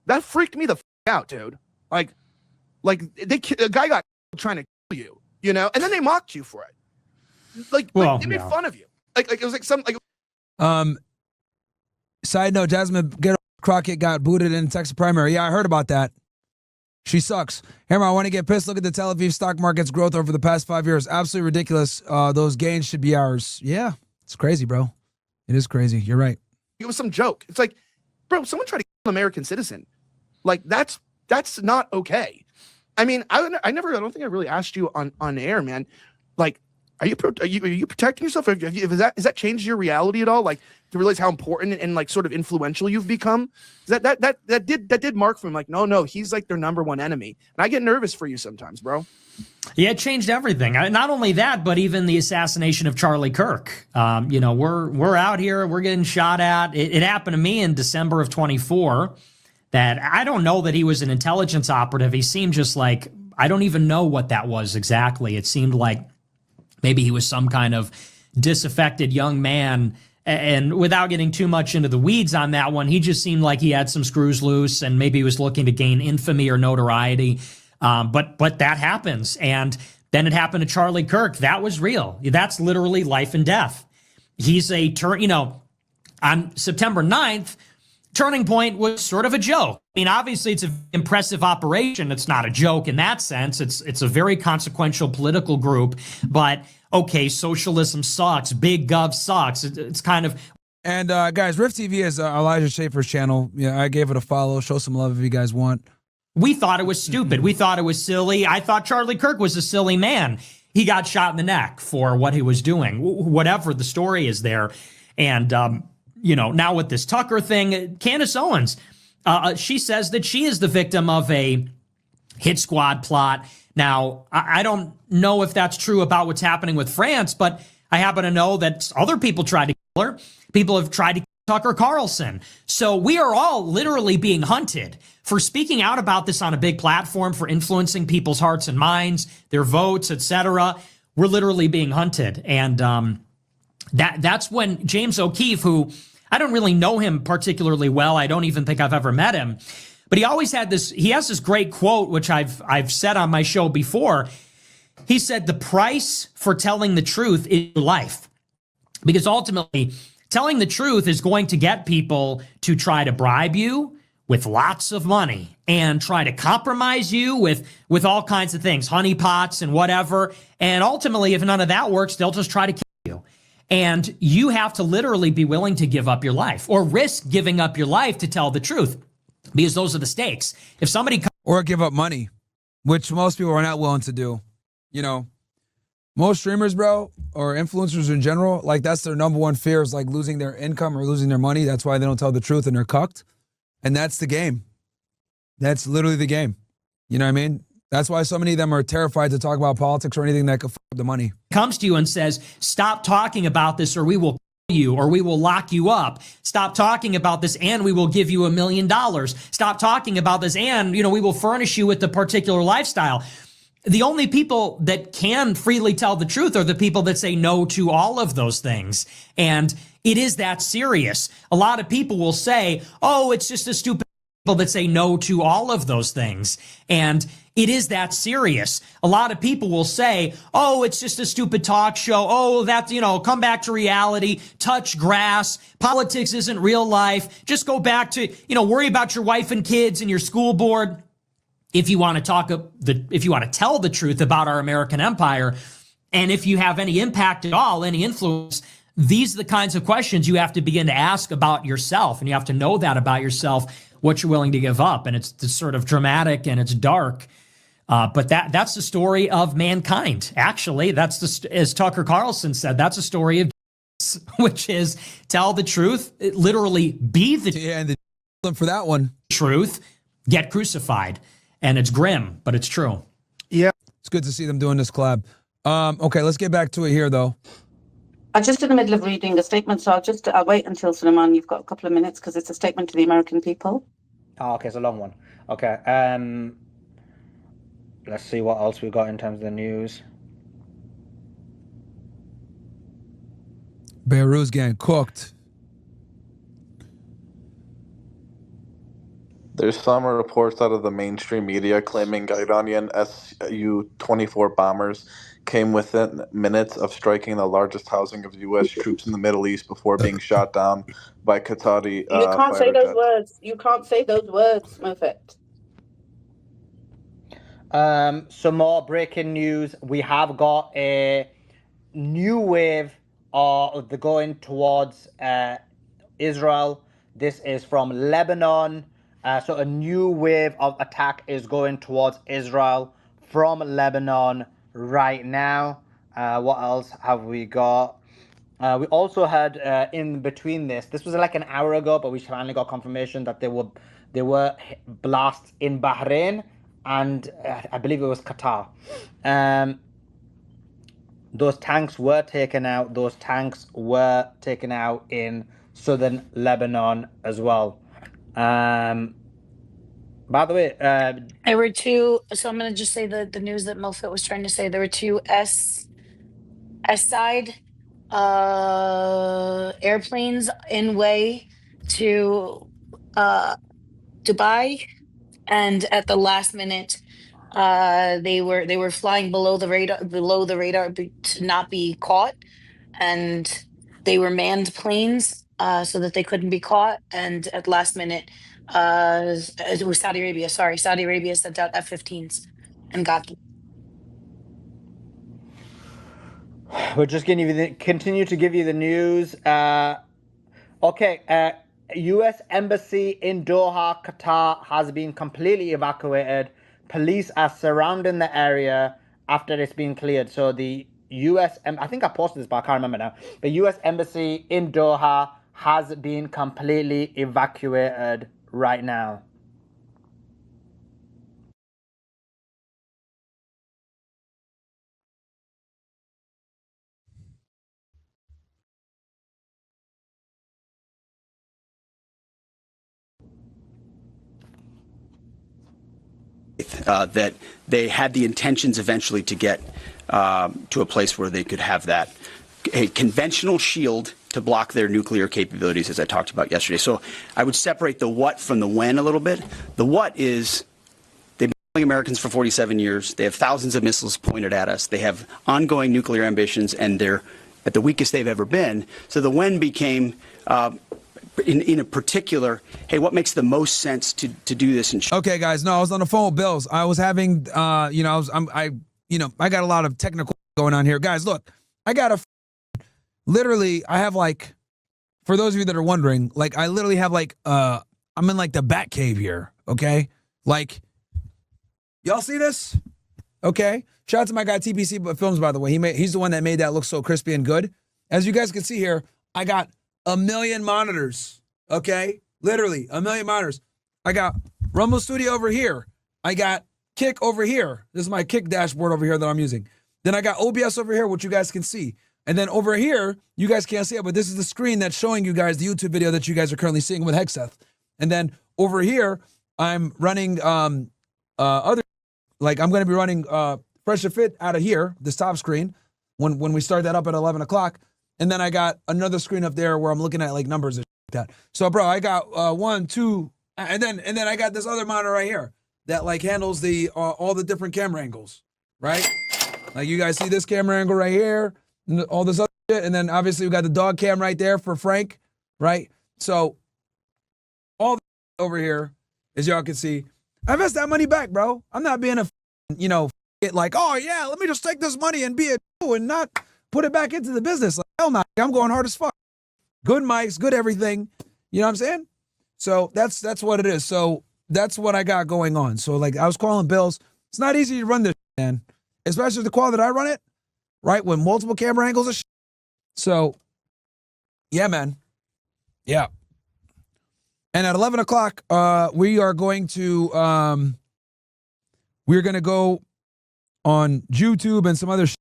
That freaked me the out, dude. Like a guy got trying to kill you, you know, and then they mocked you for it. Like they made fun of you. Like it was like some like. Side note: Jasmine Crockett got booted in the Texas primary. Yeah, I heard about that. She sucks. Hammer, I want to get pissed. Look at the Tel Aviv stock market's growth over the past 5 years. Absolutely ridiculous. Those gains should be ours. Yeah, it's crazy, bro. It is crazy. You're right. It was some joke. It's like, bro, someone tried to kill an American citizen. Like that's not okay. I mean, I don't think I really asked you on air, man. Like, are you protecting yourself? Is that changed your reality at all? Like, to realize how important and like sort of influential you've become? That did mark for him. Like, no, he's like their number one enemy. And I get nervous for you sometimes, bro. Yeah, it changed everything. Not only that, but even the assassination of Charlie Kirk. You know, we're out here, we're getting shot at. It happened to me in December of 24. That I don't know that he was an intelligence operative. He seemed just like, I don't even know what that was exactly. It seemed like maybe he was some kind of disaffected young man. And without getting too much into the weeds on that one, he just seemed like he had some screws loose and maybe he was looking to gain infamy or notoriety. But that happens. And then it happened to Charlie Kirk. That was real. That's literally life and death. He's on September 9th, Turning Point was sort of a joke. I mean, obviously it's an impressive operation. It's not a joke in that sense. It's a very consequential political group, but okay, socialism sucks. Big Gov sucks. It's kind of. And guys, Rift TV is Elijah Schaefer's channel. Yeah, I gave it a follow. Show some love if you guys want. We thought it was stupid. We thought it was silly. I thought Charlie Kirk was a silly man. He got shot in the neck for what he was doing. Whatever the story is there. And, now with this Tucker thing, Candace Owens, she says that she is the victim of a hit squad plot. Now, I don't know if that's true about what's happening with France, but I happen to know that other people tried to kill her. People have tried to kill Tucker Carlson. So we are all literally being hunted for speaking out about this on a big platform, for influencing people's hearts and minds, their votes, etc. We're literally being hunted. And that's when James O'Keefe, who I don't really know him particularly well, I don't even think I've ever met him, but he always had this, he has this great quote, which I've said on my show before. He said, the price for telling the truth is your life. Because ultimately, telling the truth is going to get people to try to bribe you with lots of money and try to compromise you with all kinds of things, honeypots and whatever. And ultimately, if none of that works, they'll just try to kill you. And you have to literally be willing to give up your life or risk giving up your life to tell the truth, because those are the stakes. If somebody or give up money, which most people are not willing to do. You know, most streamers, bro, or influencers in general, like that's their number one fear, is like losing their income or losing their money. That's why they don't tell the truth and they're cucked. And that's the game. That's literally the game. You know what I mean? That's why so many of them are terrified to talk about politics or anything that could f up the money. Comes to you and says, stop talking about this or we will kill you or we will lock you up. Stop talking about this and we will give you $1 million. Stop talking about this and, we will furnish you with the particular lifestyle. The only people that can freely tell the truth are the people that say no to all of those things. And it is that serious. A lot of people will say, oh, it's just a stupid people that say no to all of those things. And it is that serious. A lot of people will say, oh, it's just a stupid talk show. Oh, that's, come back to reality, touch grass. Politics isn't real life. Just go back to, worry about your wife and kids and your school board. If you want to if you want to tell the truth about our American empire, and if you have any impact at all, any influence, these are the kinds of questions you have to begin to ask about yourself, and you have to know that about yourself, what you're willing to give up. And it's sort of dramatic and it's dark, but that's the story of mankind. Actually, that's as Tucker Carlson said, that's a story of Jesus, which is tell the truth, literally be the and the for that one truth, get crucified. And it's grim, but it's true. Yeah. It's good to see them doing this collab. Okay, let's get back to it here, though. I'm just in the middle of reading a statement, so I'll wait until Suleiman, you've got a couple of minutes, because it's a statement to the American people. Oh, okay, it's a long one. Okay. Let's see what else we got in terms of the news. Beirut's getting cooked. There's some reports out of the mainstream media claiming Iranian Su-24 bombers came within minutes of striking the largest housing of U.S. troops in the Middle East before being shot down by Qatari You can't say fighter those jets. words. You can't say those words, Mofet. Some more breaking news. We have got a new wave of the going towards Israel. This is from Lebanon. So a new wave of attack is going towards Israel from Lebanon right now. What else have we got? We also had in between this was like an hour ago, but we finally got confirmation that there were blasts in Bahrain and I believe it was Qatar. Those tanks were taken out. Those tanks were taken out in southern Lebanon as well. By the way, There were two. So I'm going to just say the news that Mofet was trying to say. There were two S-side airplanes in way to Dubai, and at the last minute, they were flying below the radar to not be caught, and they were manned planes so that they couldn't be caught. And at last minute, it was Saudi Arabia. Sorry, Saudi Arabia sent out F-15s and got them. we're just going to continue to give you the news. Okay, U.S. Embassy in Doha, Qatar has been completely evacuated. Police are surrounding the area after it's been cleared. So the U.S. I think I posted this, but I can't remember now. The U.S. Embassy in Doha has been completely evacuated right now. That they had the intentions eventually to get to a place where they could have that a conventional shield to block their nuclear capabilities, as I talked about yesterday. So I would separate the what from the when a little bit. The what is they've been killing Americans for 47 years. They have thousands of missiles pointed at us. They have ongoing nuclear ambitions, and they're at the weakest they've ever been. So the when became in a particular, hey, what makes the most sense to do this? Okay, guys, no, I was on the phone with Bills. I was having, I got a lot of technical going on here. Guys, look, I have like, for those of you that are wondering, like, I literally have like, I'm in like the bat cave here, okay? Like, y'all see this? Okay. Shout out to my guy TPC Films, by the way. He's the one that made that look so crispy and good. As you guys can see here, I got 1 million monitors, okay? Literally 1 million monitors. I got Rumble Studio over here. I got Kick over here. This is my Kick dashboard over here that I'm using. Then I got OBS over here, which you guys can see. And then over here, you guys can't see it, but this is the screen that's showing you guys the YouTube video that you guys are currently seeing with Hexeth. And then over here, I'm running I'm going to be running Fresh and Fit out of here, this top screen, when we start that up at 11 o'clock. And then I got another screen up there where I'm looking at like numbers and like that. So, bro, I got 1, 2, and then I got this other monitor right here that like handles the all the different camera angles, right? Like you guys see this camera angle right here, and all this other shit, and then obviously we got the dog cam right there for Frank, right? So all over here, as y'all can see, I invest that money back, bro. I'm not being like, oh yeah, let me just take this money and be a and not put it back into the business. Like, hell no, I'm going hard as fuck. Good mics, good everything. You know what I'm saying? So that's what it is. So that's what I got going on. So like I was calling Bills. It's not easy to run this, man. Especially the quality that I run it, right? With multiple camera angles and shit. So, yeah, man. Yeah. And at 11 o'clock, we are going to go on YouTube and some other shit.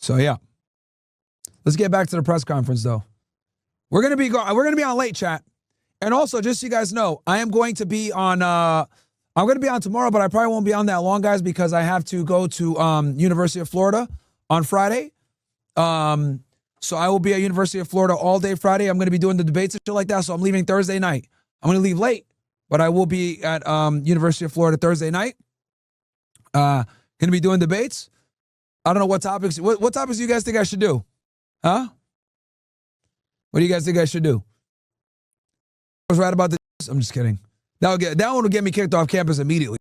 So yeah, let's get back to the press conference though. We're gonna be on late chat, and also just so you guys know, I am going to be on. I'm gonna be on tomorrow, but I probably won't be on that long, guys, because I have to go to University of Florida on Friday. So I will be at University of Florida all day Friday. I'm going to be doing the debates and shit like that. So I'm leaving Thursday night. I'm going to leave late, but I will be at University of Florida Thursday night. Going to be doing debates. I don't know what topics. What topics do you guys think I should do? Huh? What do you guys think I should do? I was right about this. I'm just kidding. That one will get me kicked off campus immediately.